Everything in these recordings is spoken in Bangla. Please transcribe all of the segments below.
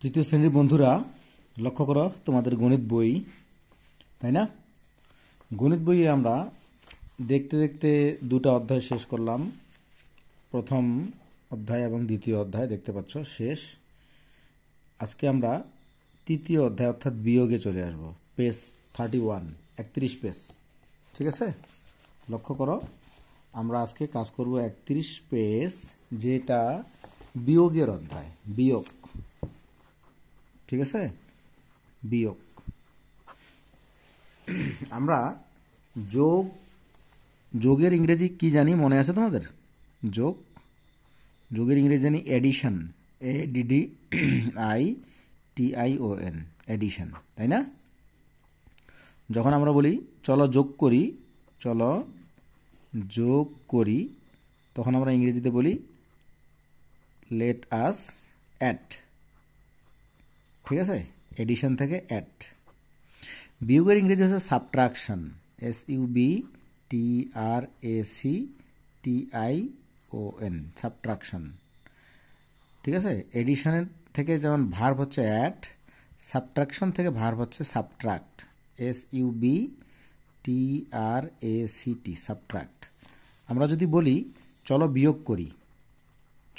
তৃতীয় শ্রেণীর বন্ধুরা লক্ষ্য করো তোমাদের গণিত বই, তাই না? গণিত বইয়ে আমরা দেখতে দেখতে দুটো অধ্যায় শেষ করলাম। প্রথম অধ্যায় এবং দ্বিতীয় অধ্যায় দেখতে পাচ্ছ শেষ। আজকে আমরা তৃতীয় অধ্যায় অর্থাৎ বিয়োগে চলে আসব। Page 31, 31 page. ঠিক আছে, লক্ষ্য করো আমরা আজকে কাজ করব 31 পেজ, যেটা বিয়োগের অধ্যায়। বিয়োগ, ঠিক আছে, বিয়োগ। আমরা যোগের ইংরেজি কি জানি মনে আছে তোমাদের? যোগের ইংরেজি জানি এডিশন, ADDITION, এডিশন, তাই না? যখন আমরা বলি চলো যোগ করি, তখন আমরা ইংরেজিতে বলি লেট আস অ্যাড। ঠিক আছে, এডিশন থেকে অ্যাড। বিয়োগের ইংরেজি হচ্ছে সাবট্রাকশন, SUBTRACTION, সাবট্রাকশন। ঠিক আছে, এডিশনের থেকে যেমন ভার্ব হচ্ছে অ্যাড, সাবট্রাকশন থেকে ভার্ব হচ্ছে সাবট্রাক্ট, SUBTRACT, সাবট্রাক্ট। আমরা যদি বলি চলো বিয়োগ করি,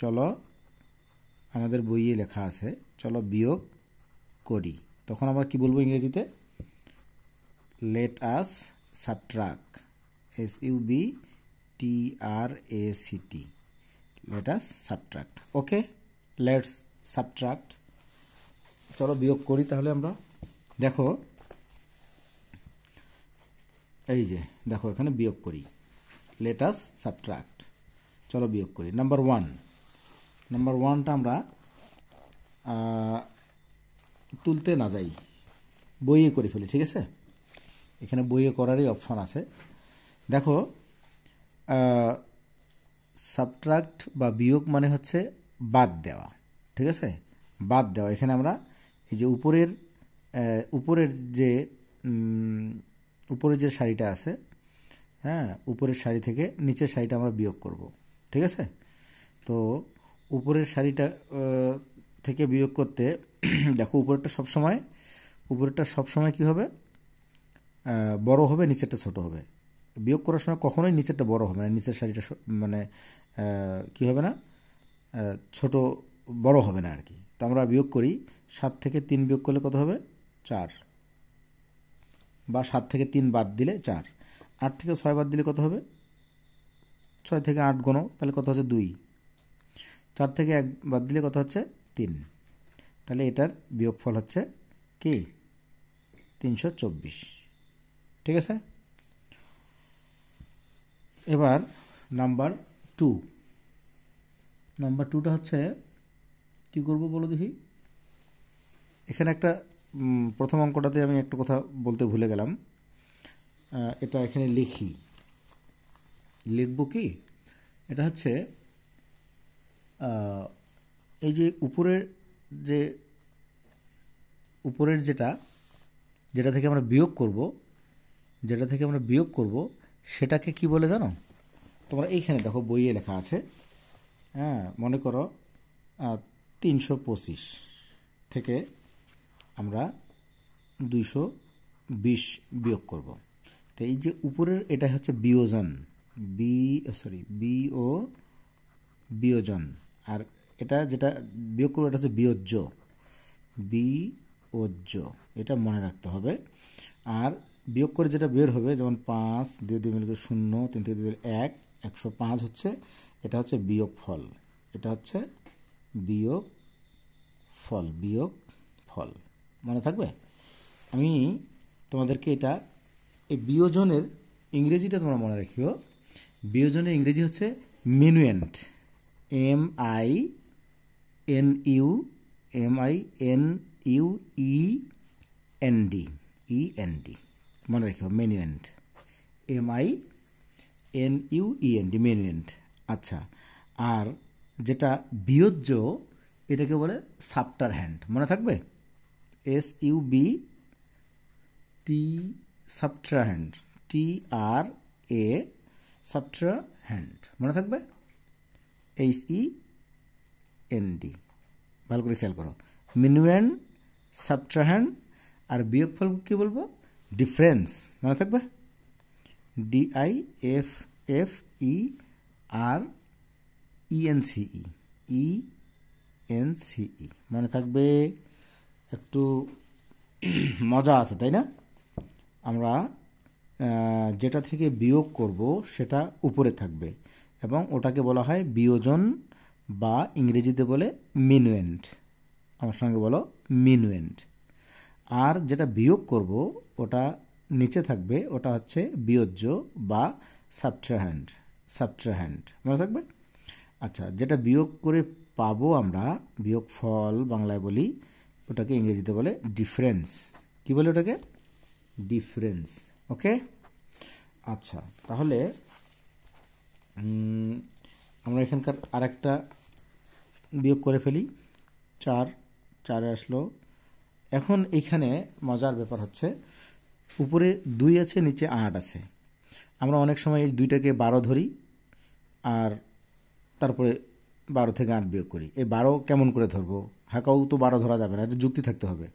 চলো, আমাদের বইয়ে লেখা আছে চলো বিয়োগ করি, তখন আমরা কি বলবো ইংরেজিতে? Let us subtract, SUBTRACT, let us subtract. Okay, let's subtract, চলো বিয়োগ করি। তাহলে আমরা দেখো, এই যে দেখো এখানে বিয়োগ করি, লেট আস সাবট্রাক্ট, চলো বিয়োগ করি। নাম্বার ওয়ানটা আমরা তুলতে না যাই, বইয়ে করে ফেলি। ঠিক আছে, এখানে বইয়ে করারই অপশন আছে। দেখো, সাবট্রাক্ট বা বিয়োগ মানে হচ্ছে বাদ দেওয়া। ঠিক আছে, বাদ দেওয়া। এখানে আমরা এই যে উপরের যে শাড়িটা আছে, হ্যাঁ, উপরের শাড়ি থেকে নিচের শাড়িটা আমরা বিয়োগ করব। ঠিক আছে, তো উপরের শাড়িটা থেকে বিয়োগ করতে দেখো উপরেরটা সবসময় কি হবে? বড় হবে, নিচেরটা ছোট হবে। বিয়োগ করার সময় কখনোই নিচেরটা বড় হবে না, নিচের শাড়িটা মানে কি হবে না, বড় হবে না আর কি। তো আমরা বিয়োগ করি, 7 থেকে 3 বিয়োগ করলে কত হবে? 4, বা 7 থেকে 3 বাদ দিলে 4। 8 থেকে 6 বাদ দিলে কত হবে? 6 থেকে 8 গুণ, তাহলে কত হচ্ছে? 2। 4 থেকে 1 বাদ দিলে কত হচ্ছে? 3। তাহলে এটার বিয়োগফল হচ্ছে কি? 324। ঠিক আছে, এবার নাম্বার 2টা হচ্ছে কি করব বলো দেখি। এখানে একটা প্রথম অঙ্কটাতে আমি একটা কথা বলতে ভুলে গেলাম, এটা এখানে লিখব কি? এটা হচ্ছে এই যে উপরের যেটা থেকে আমরা বিয়োগ করব, সেটাকে কি বলে জানো তোমরা? এইখানে দেখো বইয়ে লেখা আছে, হ্যাঁ, মনে করো 325 থেকে আমরা 220 বিয়োগ করব। তো এই যে উপরের এটা হচ্ছে বিয়োজন, বিয়োজন। আর এটা যেটা বিয়োগ করবো এটা হচ্ছে বিয়োজ্য, এটা মনে রাখতে হবে। আর বিয়োগ করে যেটা বের হবে, যেমন 5, 2 2 মিলে 0, 3 থেকে 2 1, 105 হচ্ছে, এটা হচ্ছে বিয়োগফল। এটা হচ্ছে বিয়োগফল, মনে থাকবে? আমি তোমাদেরকে এই বিয়োজনের ইংরেজিটা তোমরা মনে রাখিও। বিয়োজনের ইংরেজি হচ্ছে মিনুয়েন্ট, MINUEND, মনে রাখিও, মিনুয়েন্ট, MINUEND, মিনুয়েন্ট। আচ্ছা, আর যেটা বিয়োজ্য এটাকে বলে সাবটারহ্যান্ড, মনে থাকবে? SUBT, সাবট্রাহ্যান্ড, TRA, সাবট্রাহ্যান্ড, মনে থাকবে? HEND, ভালো করে খেয়াল করো। মিনুয়েন্ট, সাবট্রাহ্যান্ড, আর বিয়োগফল কি বলবো? ডিফারেন্স। মনে থাকবে? DIFFERENCE মনে থাকবে। একটু মজা আছে তাই না? আমরা যেটা থেকে বিয়োগ করব সেটা উপরে থাকবে এবং ওটাকে বলা হয় বিয়োজন বা ইংরেজিতে বলে মিনুয়েন্ট। আমার সঙ্গে বলো মিনুয়েন্ট। আর যেটা বিয়োগ করব ওটা নিচে থাকবে, ওটা হচ্ছে বিয়োজ্য বা সাবট্রাহ্যান্ড। মনে থাকবে? আচ্ছা, যেটা বিয়োগ করে পাবো আমরা, বিয়োগ ফল বাংলায় বলি, ওটাকে ইংরেজিতে বলে ডিফারেন্স। কি বলে ওটাকে? ডিফারেন্স। ওকে। আচ্ছা, তাহলে আমরা এখানকার আরেকটা বিয়োগ করে ফেলি। 4 আসলো। এখন এখানে মজার ব্যাপার হচ্ছে উপরে 2 আছে, নিচে 8 আছে। আমরা অনেক সময় এই 2টাকে 12 ধরি আর তারপরে 12 থেকে 8 বিয়োগ করি। এই 12 কেমন করে ধরবো? হাঁকাও তো 12 ধরা যাবে না, এটা যুক্তি থাকতে হবে।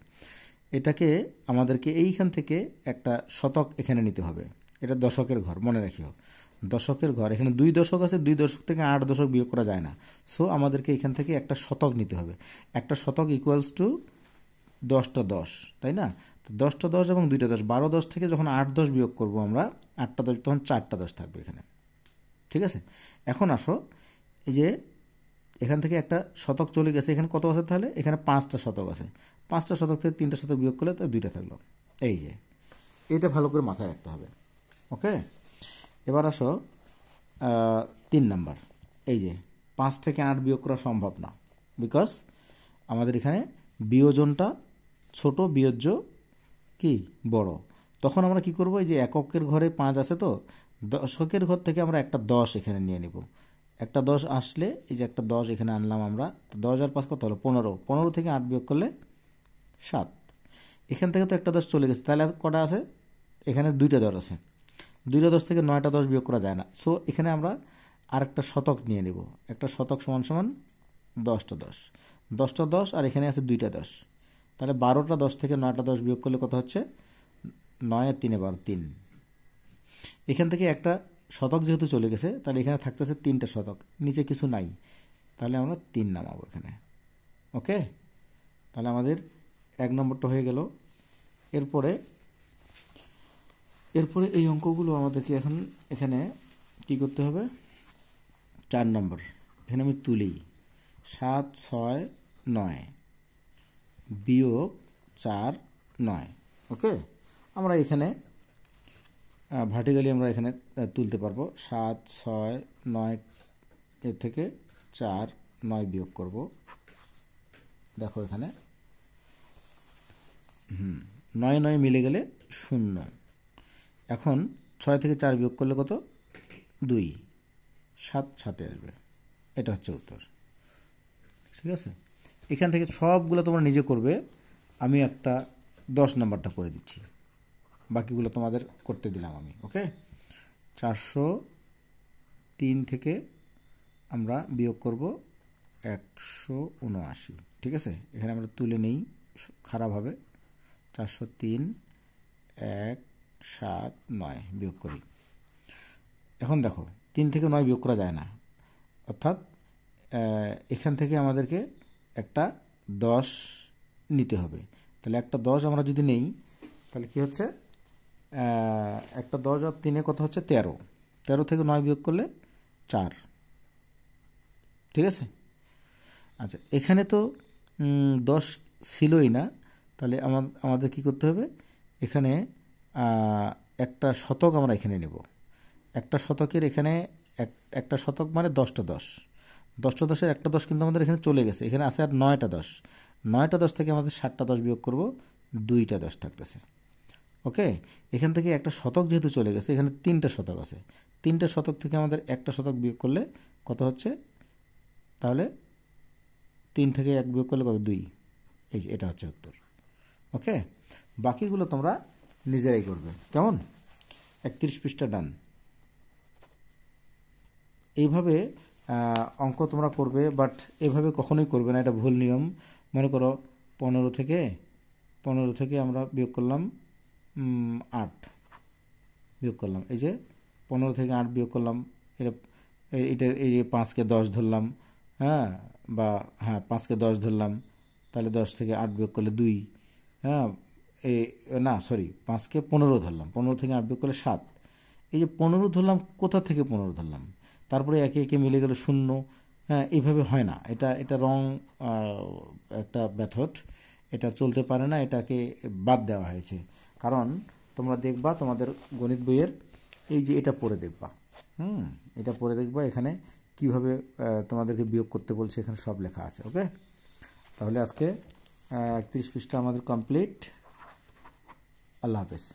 এটাকে আমাদেরকে এইখান থেকে একটা শতক এখানে নিতে হবে। এটা দশকের ঘর, মনে রাখিও। দশকের ঘর, এখানে 2 দশক আছে, 2 দশক থেকে 8 দশক বিয়োগ করা যায় না। সো আমাদেরকে এখান থেকে একটা শতক নিতে হবে। একটা শতক ইকুয়ালস টু 10টা 10, তাই না? তো 10টা 10 এবং 2টা 10, 12 10 থেকে যখন 8 10 বিয়োগ করব আমরা, 8টা 10 তখন 4টা 10 থাকবে এখানে। ঠিক আছে? এখন আসো, এই যে এখান থেকে একটা শতক চলে গেছে, এখানে কত আছে তাহলে? এখানে 5টা শতক আছে। 5টা শতক থেকে 3টা শতক বিয়োগ করলে তো 2টা থাকলো। এই যে এটা ভালো করে মাথায় রাখতে হবে। ওকে। এবার আসো 3 নাম্বার। এই যে 5 থেকে 8 বিয়োগ করা সম্ভব না, বিকজ আমাদের এখানে বিয়োজনটা ছোট, বিয়োজ্য কি বড়। তখন আমরা কি করব? এই যে এককের ঘরে 5 আছে, তো দশকের ঘর থেকে আমরা একটা 10 এখানে নিয়ে নিব। একটা 10 আসলে এই যে একটা 10 এখানে আনলাম আমরা। 10 আর 5 কত হলো? 15। 15 থেকে 8 বিয়োগ করলে 7। এখান থেকে তো একটা 10 চলে গেছে, তাহলে কটা আছে? এখানে 2টা 10 আছে। 2টা 10 থেকে 9টা 10 বিয়োগ করা যায় না। সো এখানে আমরা আরেকটা শতক নিয়ে নেব। একটা শতক সমান সমান 10টা 10। 10টা 10 আর এখানে আছে 2টা 10। তাহলে 12টা 10 থেকে 9টা 10 বিয়োগ করলে কত হচ্ছে? 9 আর 3 12, 3। এখান থেকে একটা শতক যেহেতু চলে গেছে, তাহলে এখানে থাকতেছে 3টা শতক, নিচে কিছু নাই, তাহলে আমরা 3 নামাবো এখানে। ওকে। তাহলে আমাদের 1 নম্বরটা হয়ে গেল। এরপরে এই অঙ্কগুলো আমাদেরকে এখন এখানে কি করতে হবে? 4 নম্বর এখানে আমি তুলি। 7 6 9 বিয়োগ 4 9। ওকে। আমরা এখানে ভার্টিক্যালি আমরা এখানে তুলতে পারবো। 7 6 9 এর থেকে 4 9 বিয়োগ করব। দেখো এখানে 9 9 মিলে গেলে 0। এখন 6 থেকে 4 বিয়োগ করলে কত? 2। 7 7 আসবে। এটা হচ্ছে উত্তর। ঠিক আছে? এখান থেকে সবগুলো তোমরা নিজে করবে, আমি একটা 10 নাম্বারটা করে দিচ্ছি, বাকিগুলো তোমাদের করতে দিলাম আমি। ওকে। 403 থেকে আমরা বিয়োগ করব 179। ঠিক আছে? এখানে আমরা তুলে নেই খারাপ হবে। 403 1 7 9 বিয়োগ করি। এখন দেখো 3 থেকে 9 বিয়োগ করা যায় না, অর্থাৎ এখান থেকে আমাদেরকে একটা 10 নিতে হবে। তাহলে একটা 10 আমরা যদি নেই, তাহলে কি হচ্ছে? একটা 10 আর 3 কত হচ্ছে? 13। 13 থেকে 9 বিয়োগ করলে 4। ঠিক আছে? আচ্ছা, এখানে তো 10 ছিলই না, তাহলে আমাদের কি করতে হবে? এখানে একটা শতক আমরা এখানে নেব। একটা শতকের এখানে একটা শতক মানে 10টা 10। 10টা 10-এর একটা 10 কিন্তু আমাদের এখানে চলে গেছে, এখানে আছে আর 9টা 10। 9টা 10 থেকে আমাদের 7টা 10 বিয়োগ করব, 2টা 10 থাকতেছে। ওকে। এখান থেকে একটা শতক যেহেতু চলে গেছে, এখানে 3টা শতক আছে। 3টা শতক থেকে আমাদের একটা শতক বিয়োগ করলে কত হচ্ছে? তাহলে 3 থেকে 1 বিয়োগ করলে কত? 2। এই যে এটা হচ্ছে উত্তর। ওকে। বাকিগুলো তোমরা নিজেরাই করবে। কেমন? 31 পৃষ্ঠা ডান। এইভাবে অঙ্ক তোমরা করবে, বাট এভাবে কখনোই করবে না, এটা ভুল নিয়ম। মনে করো 15 থেকে আমরা বিয়োগ করলাম 8 বিয়োগ করলাম, এই যে 15 থেকে 8 বিয়োগ করলাম, এটা এই যে 5কে 10 ধরলাম, হ্যাঁ, বা হ্যাঁ 5কে 10 ধরলাম, তাহলে 10 থেকে 8 বিয়োগ করলে 2, হ্যাঁ, এই না সরি 5কে 15 ধরলাম, 15 থেকে 8 বিয়োগ করলে 7। এই যে 15 ধরলাম, কোথা থেকে 15 ধরলাম, তারপরে একে একে মিলে গেল 0। হ্যাঁ, এইভাবে হয় না, এটা রং একটা মেথড, এটা চলতে পারে না, এটাকে বাদ দেওয়া হয়েছে। কারণ তোমরা দেখবা তোমাদের গণিত বইয়ের এই যে এটা পড়ে দেখবা, এটা পড়ে দেখবা, এখানে কিভাবে তোমাদেরকে বিয়োগ করতে বলছে এখানে সব লেখা আছে। ওকে, তাহলে আজকে 31 পৃষ্ঠা আমাদের কমপ্লিট। আল্লাহ হাফেজ।